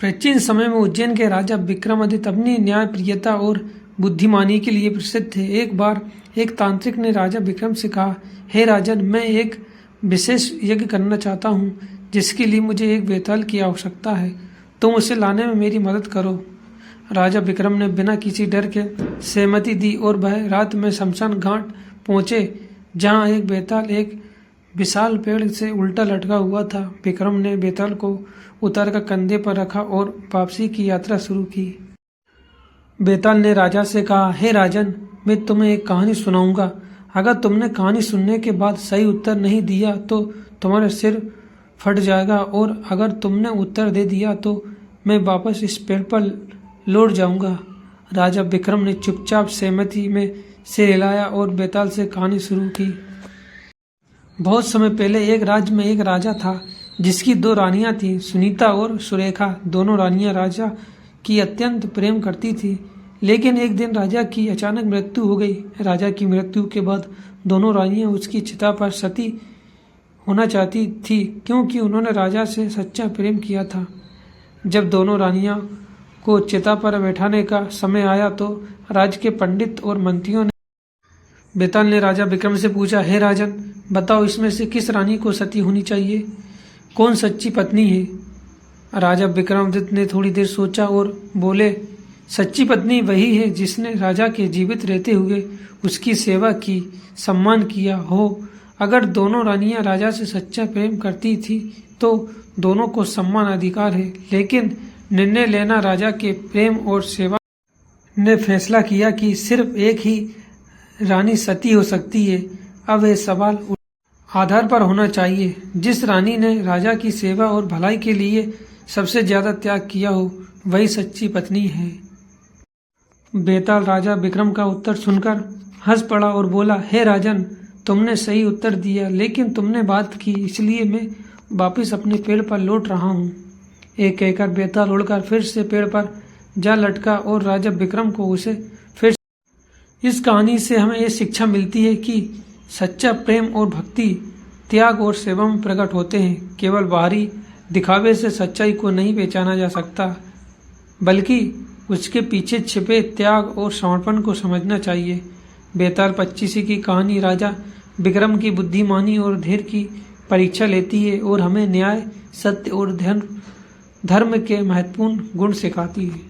प्राचीन समय में उज्जैन के राजा विक्रमादित्य अपनी न्यायप्रियता और बुद्धिमानी के लिए प्रसिद्ध थे। एक बार एक तांत्रिक ने राजा विक्रम से कहा, हे राजन, मैं एक विशेष यज्ञ करना चाहता हूँ जिसके लिए मुझे एक बेताल की आवश्यकता है। तुम उसे लाने में मेरी मदद करो। राजा विक्रम ने बिना किसी डर के सहमति दी और वह रात में शमशान घाट पहुंचे, जहाँ एक बेताल एक विशाल पेड़ से उल्टा लटका हुआ था। विक्रम ने बेताल को उतारकर कंधे पर रखा और वापसी की यात्रा शुरू की। बेताल ने राजा से कहा, हे राजन, मैं तुम्हें एक कहानी सुनाऊंगा। अगर तुमने कहानी सुनने के बाद सही उत्तर नहीं दिया तो तुम्हारा सिर फट जाएगा, और अगर तुमने उत्तर दे दिया तो मैं वापस इस पेड़ पर लौट जाऊंगा। राजा विक्रम ने चुपचाप सहमति में सिर हिलाया और बेताल से कहानी शुरू की। बहुत समय पहले एक राज्य में एक राजा था जिसकी दो रानियां थीं, सुनीता और सुरेखा। दोनों रानियां राजा की अत्यंत प्रेम करती थी, लेकिन एक दिन राजा की अचानक मृत्यु हो गई। राजा की मृत्यु के बाद दोनों रानियां उसकी चिता पर सती होना चाहती थी, क्योंकि उन्होंने राजा से सच्चा प्रेम किया था। जब दोनों रानियां को चिता पर बैठाने का समय आया तो राज्य के पंडित और मंत्रियों ने बेताल ने राजा विक्रम से पूछा, हे राजन, बताओ इसमें से किस रानी को सती होनी चाहिए? कौन सच्ची पत्नी है? राजा विक्रमादित्य ने थोड़ी देर सोचा और बोले, सच्ची पत्नी वही है जिसने राजा के जीवित रहते हुए उसकी सेवा की, सम्मान किया हो। अगर दोनों रानियां राजा से सच्चा प्रेम करती थी तो दोनों को समान अधिकार है, लेकिन निर्णय लेना राजा के प्रेम और सेवा ने फैसला किया कि सिर्फ एक ही रानी सती हो सकती है। अब यह सवाल आधार पर होना चाहिए, जिस रानी ने राजा की सेवा और भलाई के लिए सबसे ज्यादा त्याग किया हो वही सच्ची पत्नी है। बेताल राजा विक्रम का उत्तर सुनकर हंस पड़ा और बोला, हे राजन, तुमने सही उत्तर दिया, लेकिन तुमने बात की, इसलिए मैं वापस अपने पेड़ पर लौट रहा हूँ। एक कहकर बेताल उड़कर फिर से पेड़ पर जा लटका और राजा विक्रम को उसे फिर। इस कहानी से हमें ये शिक्षा मिलती है कि सच्चा प्रेम और भक्ति त्याग और सेवा में प्रकट होते हैं। केवल बाहरी दिखावे से सच्चाई को नहीं पहचाना जा सकता, बल्कि उसके पीछे छिपे त्याग और समर्पण को समझना चाहिए। बेताल पच्चीसी की कहानी राजा विक्रम की बुद्धिमानी और धैर्य की परीक्षा लेती है और हमें न्याय, सत्य और धर्म के महत्वपूर्ण गुण सिखाती है।